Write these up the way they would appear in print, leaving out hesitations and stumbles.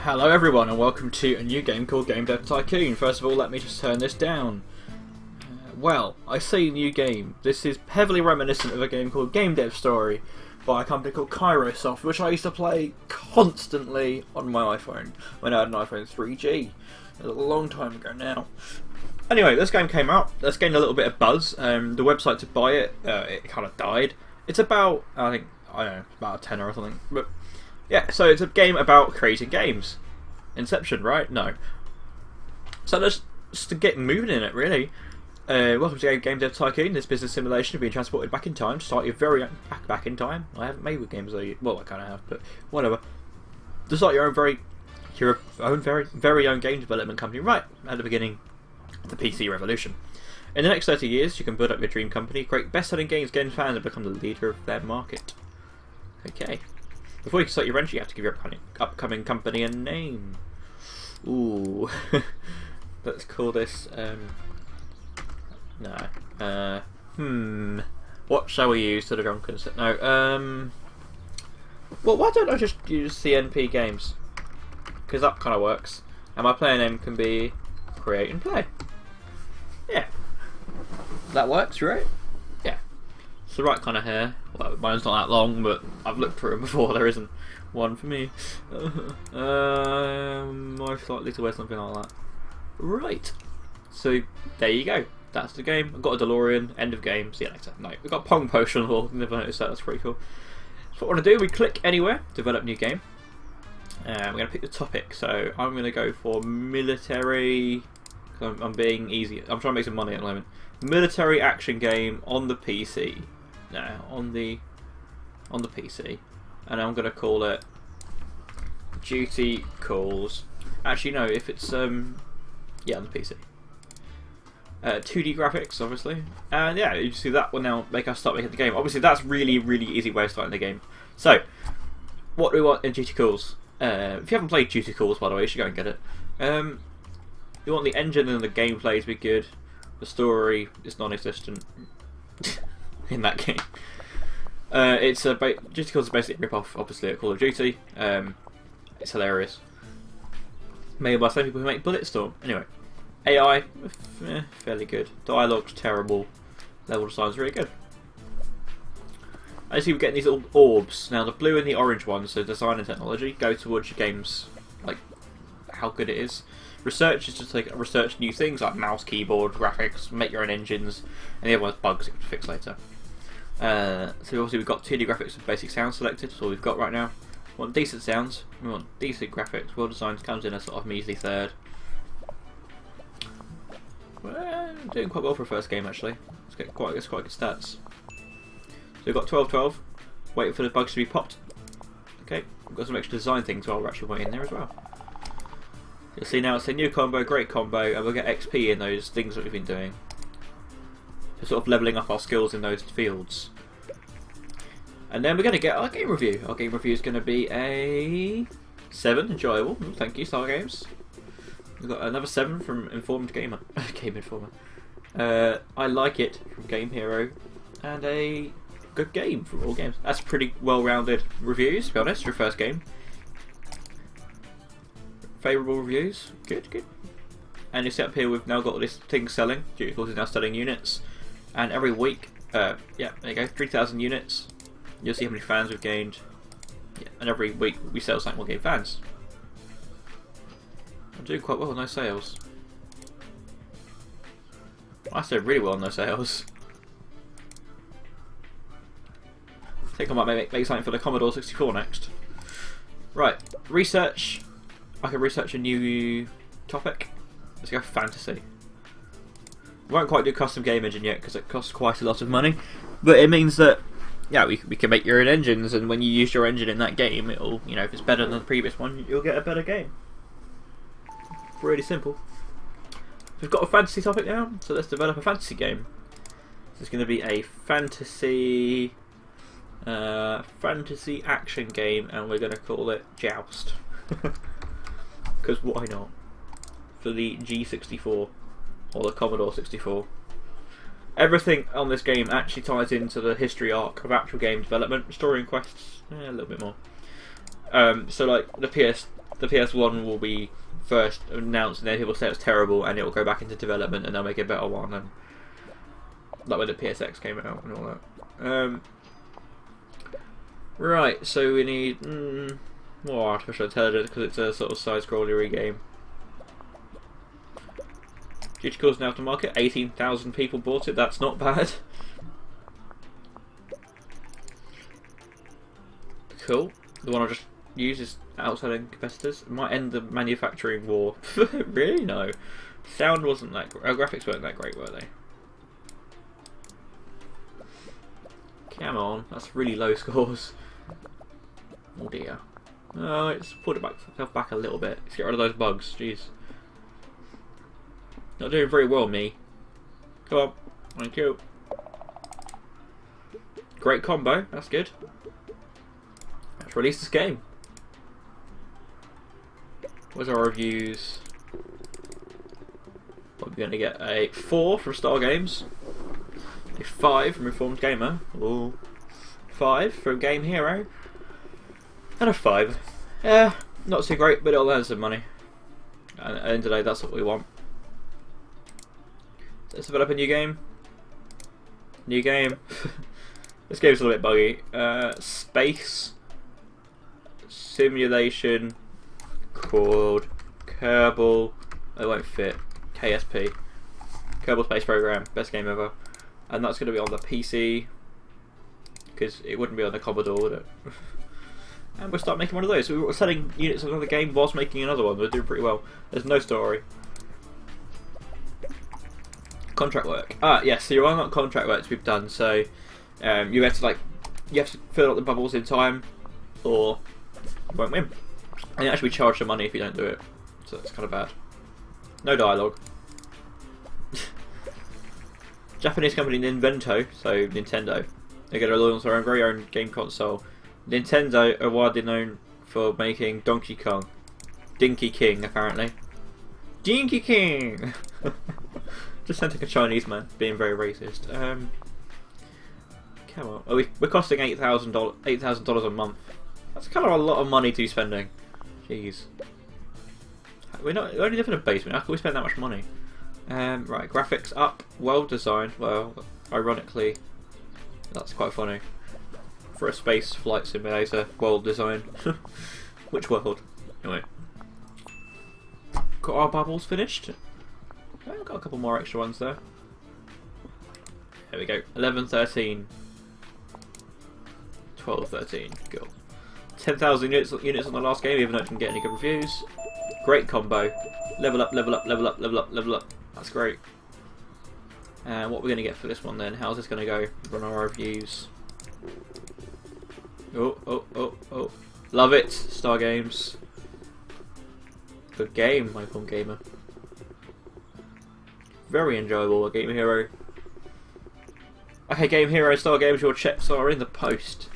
Hello everyone and welcome to a new game called Game Dev Tycoon. First of all, let me just turn this down. Well, I say new game. This is heavily reminiscent of a game called Game Dev Story by a company called Kairosoft, which I used to play constantly on my iPhone when I had an iPhone 3G. A long time ago now. Anyway, this game came out. Let's gain a little bit of buzz. The website to buy it, it kind of died. It's about, I don't know, about a tenner or something. But yeah, so it's a game about creating games. Inception, right? No. So let's just to get moving in it, really. Welcome to Game Dev Tycoon. This business simulation of being transported back in time to start your very own back in time. I haven't made with games though. Well, I kind of have, but whatever. To start your own very own game development company right at the beginning of the PC revolution. In the next 30 years, you can build up your dream company, create best-selling games, gain fans, and become the leader of their market. Okay. Before you can start your venture, you have to give your upcoming company a name. Ooh. Let's call this, what shall we use to the drunken set? No, well, why don't I just use CNP Games? Because that kind of works. And my player name can be CreateNPlay. Yeah. That works, right? Yeah. It's the right kind of hair. Well, mine's not that long, but I've looked through them before. There isn't one for me. Most likely to wear something like that. Right. So, there you go. That's the game. I've got a DeLorean. End of game. See you later. No, we've got Pong Potion on the wall. Never noticed that. That's pretty cool. So what I want to do, we click anywhere, develop new game. We're going to pick the topic. So I'm going to go for military. I'm being easy. I'm trying to make some money at the moment. Military action game on the PC. No, on the PC, and I'm going to call it Duty Calls. Actually, no. If it's yeah, on the PC. 2D graphics, obviously, and yeah, you see that will now make us start making the game. Obviously, that's really easy way of starting the game. So, what do we want in Duty Calls? If you haven't played Duty Calls, by the way, you should go and get it. You want the engine and the gameplay to be good. The story is non-existent in that game. It's Duty Calls is basically a rip-off, obviously, at Call of Duty. It's hilarious. Made by the same people who make Bulletstorm. Anyway, AI, fairly good. Dialogue's terrible. Level design's really good. As you see, we're getting these little orbs. Now, the blue and the orange ones, so design and technology, go towards your game's, like, how good it is. Research is just like research new things like mouse, keyboard, graphics, make your own engines, and the other one's bugs you can fix later. So obviously we've got 2D graphics with basic sounds selected, that's all we've got right now. We want decent sounds, we want decent graphics, well designed comes in a sort of measly third. Well, doing quite well for a first game actually. It's quite good stats. So we've got 12-12, waiting for the bugs to be popped. Okay, we've got some extra design things while we're actually waiting there as well. You'll see now it's a new combo, great combo, and we'll get XP in those things that we've been doing. So sort of levelling up our skills in those fields. And then we're going to get our game review. Our game review is going to be a 7, enjoyable. Thank you, Star Games. We've got another 7 from Informed Gamer. Game Informer. I like it from Game Hero. And a good game from All Games. That's pretty well-rounded reviews, to be honest, for your first game. Favourable reviews, good. And you see up here we've now got this thing selling. Duty Calls is now selling units, and every week, yeah, there you go, 3,000 units. You'll see how many fans we've gained. Yeah, and every week we sell something, we'll gain fans. I'm doing quite well, no sales. I said really well, no sales. I think I might make something for the Commodore 64 next. Right, research. I can research a new topic. Let's go fantasy. We won't quite do custom game engine yet because it costs quite a lot of money, but it means that yeah, we can make your own engines, and when you use your engine in that game, it'll, you know, if it's better than the previous one, you'll get a better game. Really simple. We've got a fantasy topic now, so let's develop a fantasy game. This is going to be a fantasy action game, and we're going to call it Joust. Because why not? For the G64 or the Commodore 64. Everything on this game actually ties into the history arc of actual game development, story and quests, a little bit more. So like the the PS1 will be first announced, and then people say it's terrible, and it will go back into development, and they'll make a better one, and like when the PSX came out and all that. Right, so we need more artificial intelligence because it's a sort of side-scrollery game. Duty Calls now to market. 18,000 people bought it. That's not bad. Cool. The one I just used is outselling competitors. It might end the manufacturing war. Really? No. Sound wasn't that great. Graphics weren't that great, were they? Come on. That's really low scores. Oh dear. Oh, it's pulled itself back a little bit. Let's get rid of those bugs. Jeez. Not doing very well, me. Come on. Thank you. Great combo. That's good. Let's release this game. Where's our reviews? What are we going to get? A 4 from Star Games. A 5 from Reformed Gamer. Ooh. 5 from Game Hero. And a 5. Yeah, not too great, but it'll earn some money. And at the end of the day, that's what we want. Let's develop a new game. New game. This game's a little bit buggy. Space simulation called Kerbal. It won't fit. KSP. Kerbal Space Program. Best game ever. And that's going to be on the PC. Because it wouldn't be on the Commodore, would it? And we'll start making one of those. So we're selling units of another game whilst making another one. We're doing pretty well. There's no story. Contract work. Yes, so you're on contract works we've done, so you have to fill out the bubbles in time or you won't win. And you actually charge some money if you don't do it. So that's kind of bad. No dialogue. Japanese company Ninvento, so Nintendo. They're going to launch their own very own game console. Nintendo are widely known for making Donkey Kong. Dinkey King, apparently. Dinkey King! Just sounds like a Chinese man being very racist. Come on. Oh, we're costing $8,000 a month. That's kind of a lot of money to be spending. Jeez. We only live in a basement. How can we spend that much money? Right, graphics up, well designed. Well, ironically, that's quite funny. For a space flight simulator, well designed. Which world? Anyway. Got our bubbles finished. I've got a couple more extra ones there. There we go. 11, 13. 12, 13. Cool. 10,000 units on the last game, even though it didn't get any good reviews. Great combo. Level up, level up, level up, level up, level up. That's great. And what we're going to get for this one then? How's this going to go? Run our reviews. Oh, oh, oh, oh. Love it, Star Games. Good game, my phone gamer. Very enjoyable, a Game Hero. Okay, Game Hero, Star Games, your checks are in the post.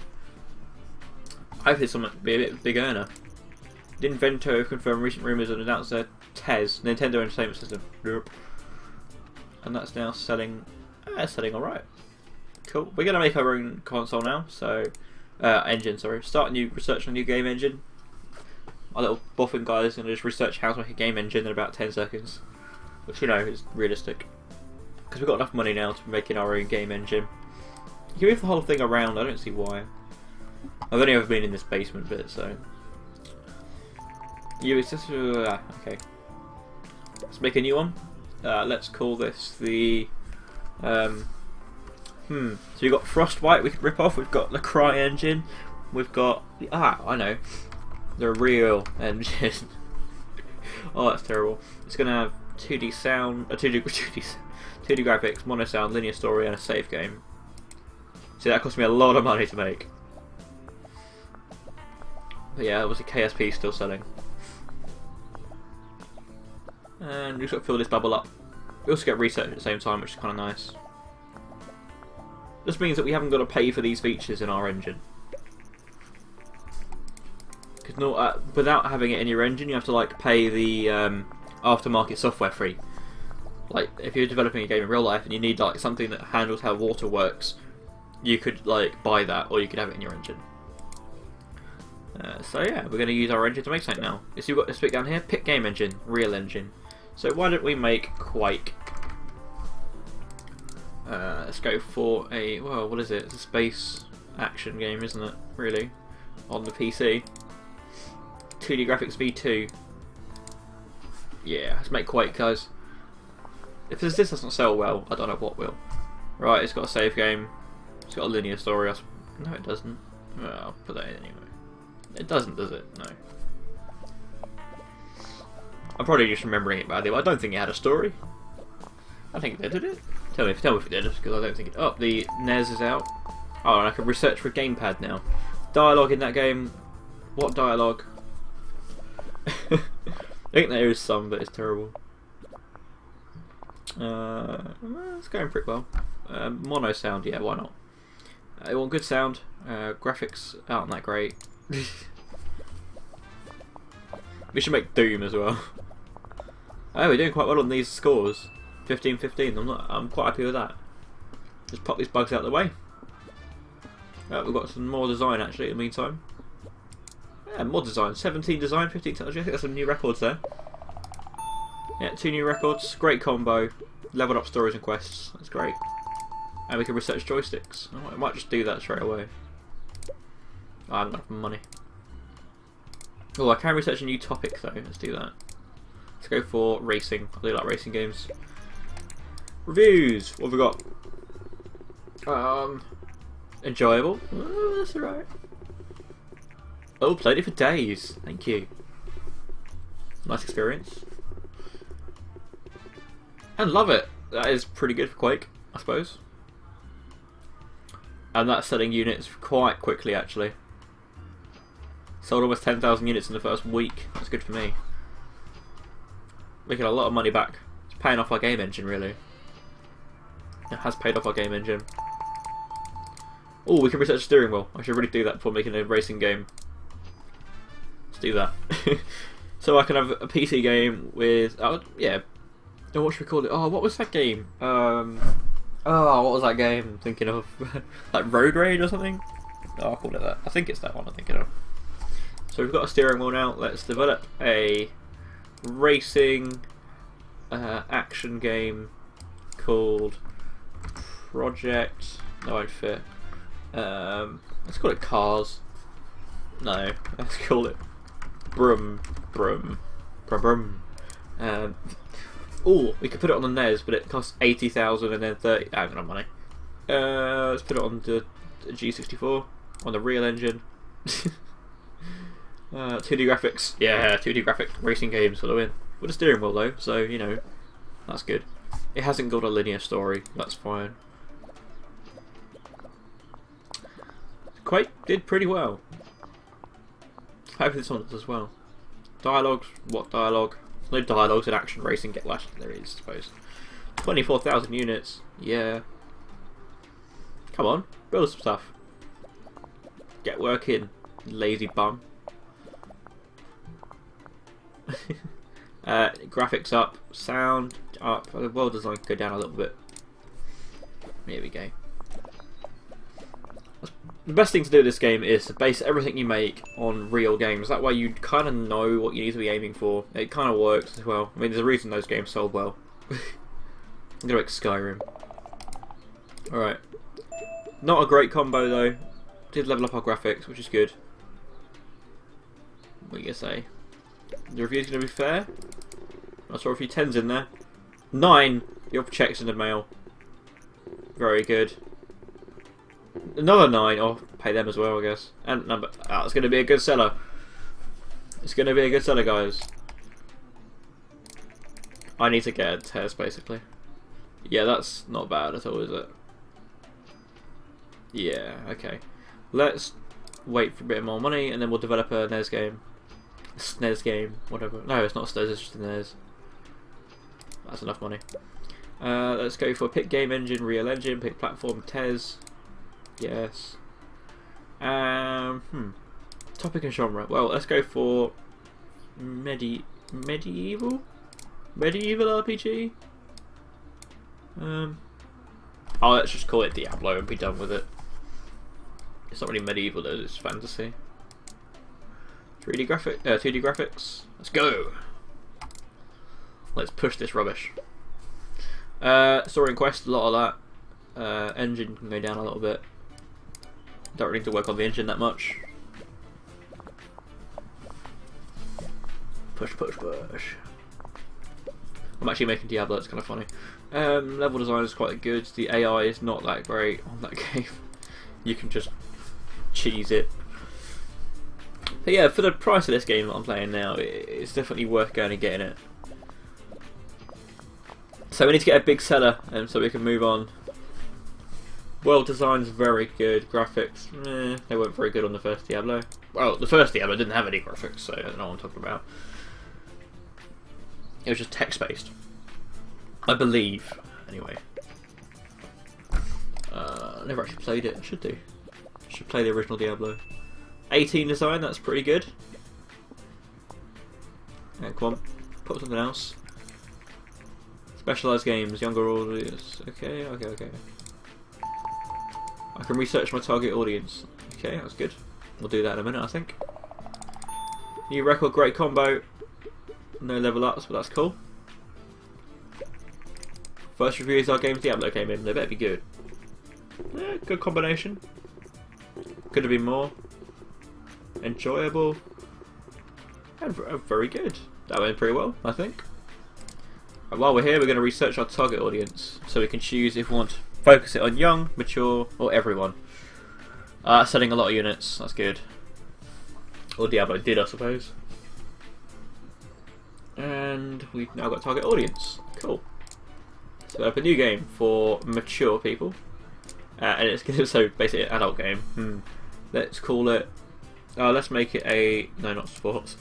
Hopefully someone will be a bit big earner. Ninvento confirmed recent rumours and announced their TES, Nintendo Entertainment System. Nope. And that's now selling, selling alright. Cool. We're going to make our own console now, so, engine, sorry. Start a new, research on a new game engine. My little boffin guy is going to just research how to make a game engine in about 10 seconds. Which, you know, is realistic. Because we've got enough money now to be making our own game engine. You can move the whole thing around, I don't see why. I've only ever been in this basement bit, so... okay. Let's make a new one. Let's call this the... So we've got Frostbite we could rip off, we've got the Cry engine, we've got the... I know. The real engine. Oh, that's terrible. It's going to have 2D sound, 2D graphics, mono sound, linear story, and a save game. See, that cost me a lot of money to make. But yeah, obviously KSP still selling. And we've got to fill this bubble up. We also get research at the same time, which is kind of nice. This means that we haven't got to pay for these features in our engine. Because without having it in your engine, you have to like pay the aftermarket software fee. Like if you're developing a game in real life and you need like something that handles how water works, you could like buy that, or you could have it in your engine. So yeah, we're going to use our engine to make something now. So you've got this bit down here, pick game engine, real engine. So why don't we make Quake? Let's go for a, well, what is it? It's a space action game, isn't it? Really? On the PC. 2D graphics V2. Yeah, let's make Quake, guys. If this doesn't sell well, I don't know what will. Right, it's got a save game. It's got a linear story. No, it doesn't. Well, I'll put that in anyway. It doesn't, does it? No. I'm probably just remembering it badly, but I don't think it had a story. I think it did it? Tell me if it did, because I don't think it... Oh, the NES is out. Oh, and I can research for gamepad now. Dialogue in that game. What dialogue? I think there is some, but it's terrible. It's going pretty well. Mono sound, yeah, why not? I want good sound. Graphics aren't that great. We should make Doom as well. Oh, we're doing quite well on these scores. 15-15. I'm quite happy with that. Just pop these bugs out of the way. We've got some more design actually in the meantime. Yeah, more design. 17 design, 15 technology. I think that's some new records there. Yeah, 2 new records. Great combo. Leveled up stories and quests. That's great. And we can research joysticks. I might just do that straight away. I haven't got enough money. Oh, I can research a new topic though. Let's do that. Let's go for racing. I do like racing games. Reviews. What have we got? Enjoyable. Oh, that's alright. Oh, played it for days. Thank you. Nice experience. And love it. That is pretty good for Quake, I suppose. And that's selling units quite quickly actually. Sold almost 10,000 units in the first week. That's good for me. Making a lot of money back. It's paying off our game engine, really. It has paid off our game engine. Oh, we can research the steering wheel. I should really do that before making a racing game. Let's do that. So I can have a PC game with... Oh, yeah. Oh, what should we call it? Oh, what was that game? Oh, what was that game I'm thinking of? Like Road Rage or something? Oh, I'll call it that. I think it's that one I'm thinking of. So we've got a steering wheel now. Let's develop a racing action game called Project. No, I'd fit. Let's call it Cars. No, let's call it Brum Brum Brum Brum. Oh, we could put it on the NES, but it costs 80,000 and then 30. I haven't got money. Let's put it on the G64 on the real engine. 2D graphics, yeah, 2D graphic racing games for the win. With a steering wheel though, so you know, that's good. It hasn't got a linear story, that's fine. Quake did pretty well. Hopefully this one does as well. Dialogues, what dialogue? There's no dialogues in action racing. Well, actually there is, I suppose. 24,000 units, yeah. Come on, build some stuff. Get working, lazy bum. Graphics up, sound up, the world design can go down a little bit. Here we go. The best thing to do with this game is to base everything you make on real games. That way you kind of know what you need to be aiming for. It kind of works as well. I mean, there's a reason those games sold well. I'm gonna make Skyrim. Alright. Not a great combo though. Did level up our graphics, which is good. What are you gonna say? The review's gonna be fair. I saw a few 10s in there. 9! Your checks in the mail. Very good. Another 9. Oh, pay them as well, I guess. And number. Oh, it's gonna be a good seller. It's gonna be a good seller, guys. I need to get a test, basically. Yeah, that's not bad at all, is it? Yeah, okay. Let's wait for a bit more money and then we'll develop a NES game. A SNES game, whatever. No, it's not SNES, it's just a NES. That's enough money. Let's go for pick game engine, real engine, pick platform, TES. Yes. Topic and genre. Well, let's go for medieval RPG. Oh, let's just call it Diablo and be done with it. It's not really medieval though, it's fantasy. 2D graphics. Let's go. Let's push this rubbish. Story and quest, a lot of that. Engine can go down a little bit. Don't really need to work on the engine that much. Push, push, push. I'm actually making Diablo, it's kind of funny. Level design is quite good. The AI is not that great on that game. You can just cheese it. But yeah, for the price of this game that I'm playing now, it's definitely worth going and getting it. So we need to get a big seller, so we can move on. World design's very good. Graphics, they weren't very good on the first Diablo. Well, the first Diablo didn't have any graphics, so I don't know what I'm talking about. It was just text-based, I believe. Anyway, I never actually played it. I should do. I should play the original Diablo. 18 design, that's pretty good. Yeah, come on, put something else. Specialised games, younger audience. Okay, okay, okay. I can research my target audience. Okay, that's good. We'll do that in a minute, I think. New record, great combo. No level ups, but that's cool. First reviews our games Diablo came in. They better be good. Yeah, good combination. Could have been more. Enjoyable. And very good. That went pretty well, I think. And while we're here, we're going to research our target audience, so we can choose if we want to focus it on young, mature, or everyone. Selling a lot of units, that's good. Or Diablo did, I suppose. And we've now got target audience. Cool. So we have a new game for mature people. And it's so basically an adult game. Let's call it... let's make it a... No, not sports.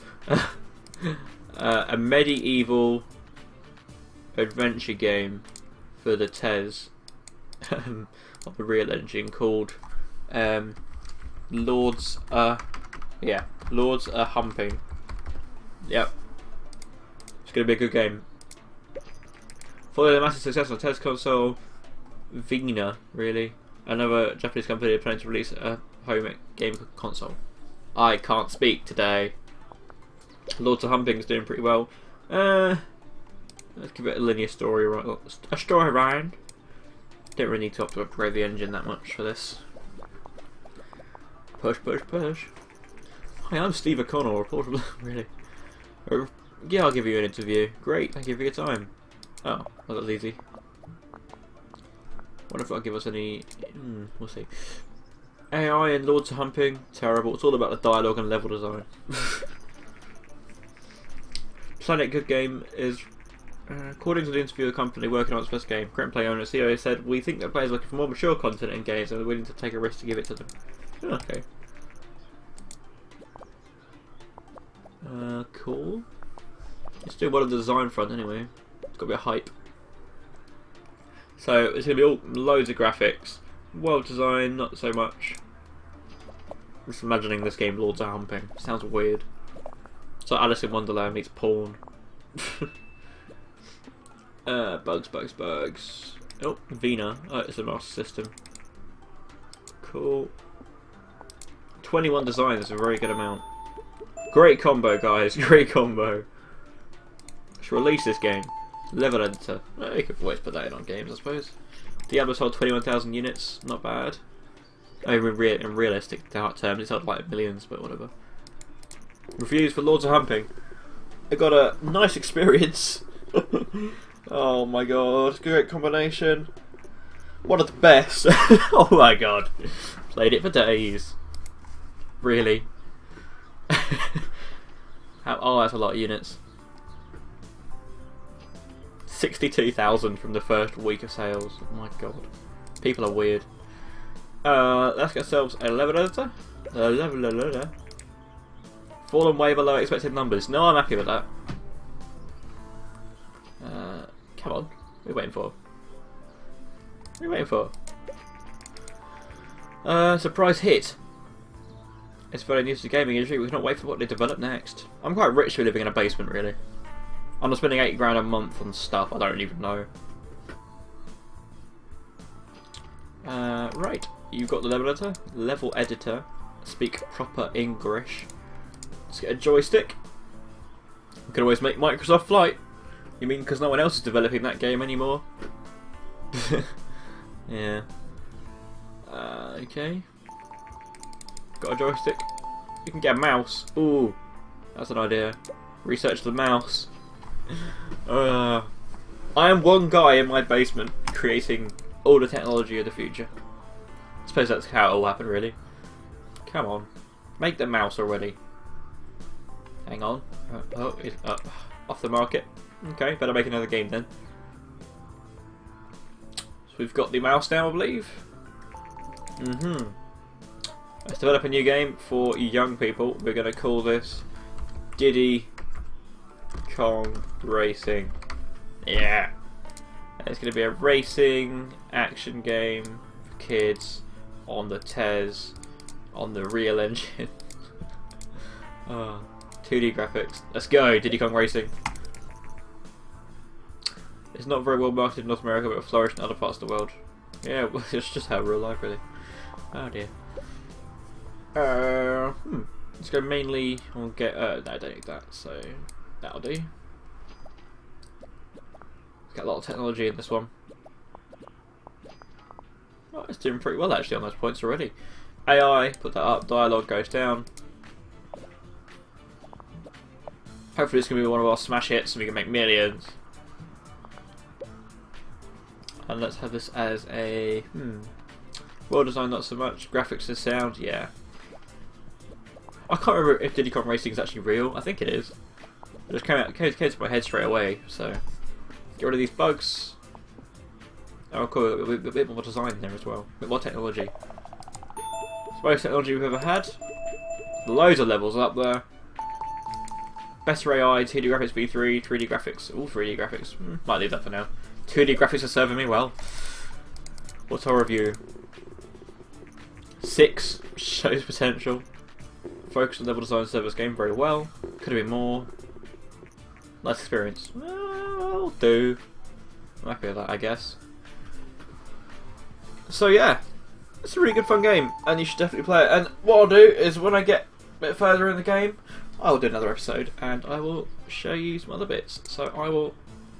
A medieval adventure game for the TES of the Real Engine called Lords Humping. Yep. It's going to be a good game. Following the massive success on TES console, Vina, really, another Japanese company planning to release a home game console. I can't speak today. Lords of Humping is doing pretty well. Let's give it a linear story, a story round. Don't really need to upgrade the engine that much for this. Push, push, push. Hi, I'm Steve O'Connell, reporter. Really? Yeah, I'll give you an interview. Great, thank you for your time. Oh, well, that's easy. What if I give us any... we'll see. AI and Lords of Humping, terrible. It's all about the dialogue and level design. Planet Good Game is, according to the interview of the company working on its first game, CreateNPlay owner CEO said, "We think that players are looking for more mature content in games and are willing to take a risk to give it to them." Okay. Cool. It's doing well on the design front anyway. It's got to be a hype. So it's going to be all loads of graphics. World design, not so much. I'm just imagining this game Lords of Humping. Sounds weird. It's like Alice in Wonderland meets porn. Bugs, bugs, bugs. Oh, Vina. Oh, it's a master system. Cool. 21 designs is a very good amount. Great combo, guys. Great combo. Let's release this game. Level editor. You could always put that in on games, I suppose. Diablo sold 21,000 units. Not bad. I mean, in realistic terms, it sold like millions, but whatever. Reviews for Lords of Humping. I got a nice experience. Oh my god, great combination. One of the best. Oh my god. Played it for days. Really? Oh, that's a lot of units. 62,000 from the first week of sales. Oh my god. People are weird. Let's get ourselves a level editor. Level editor. Fallen way below expected numbers. No, I'm happy with that. Come on. What are we waiting for? What are we waiting for? Surprise hit. It's very new to the gaming industry. We cannot wait for what they develop next. I'm quite rich for living in a basement, really. I'm not spending 80 grand a month on stuff I don't even know. Right. You've got the level editor. Speak proper English. Let's get a joystick. We can always make Microsoft Flight. You mean because no one else is developing that game anymore? Yeah. Okay. Got a joystick. You can get a mouse. Ooh, that's an idea. Research the mouse. I am one guy in my basement creating all the technology of the future. I suppose that's how it all happened, really. Come on, make the mouse already. Hang on. Oh, it's off the market. Okay, better make another game then. So we've got the mouse now, I believe. Let's develop a new game for young people. We're going to call this Diddy Kong Racing. Yeah. And it's going to be a racing action game for kids on the TES, on the real engine. 2D graphics. Let's go, Diddy Kong Racing. It's not very well marketed in North America, but it flourished in other parts of the world. Yeah, it's just how real life, really. Oh dear. Let's go mainly. We'll get. No, I don't need that, so that'll do. Got a lot of technology in this one. Oh, it's doing pretty well actually on those points already. AI, put that up. Dialogue goes down. Hopefully, it's going to be one of our smash hits, and we can make millions. And let's have this as a well designed, not so much. Graphics and sound, yeah. I can't remember if Diddy Kong Racing is actually real. I think it is. It just came to my head straight away. So get rid of these bugs. Oh, cool. A bit more design there as well. A bit more technology. It's the most technology we've ever had. Loads of levels up there. Better AI, 2D graphics V3, 3D graphics, all 3D graphics. Might leave that for now. 2D graphics are serving me well. What's our review? 6 shows potential. Focus on level design, service game very well. Could have been more. Nice experience. Well, do. I'm happy with that, I guess. So yeah, it's a really good fun game, and you should definitely play it. And what I'll do is when I get a bit further in the game, I'll do another episode, and I will show you some other bits. So I will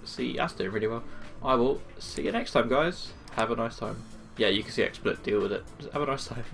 see. That's doing really well. I will see you next time, guys. Have a nice time. Yeah, you can see XSplit, deal with it. Have a nice time.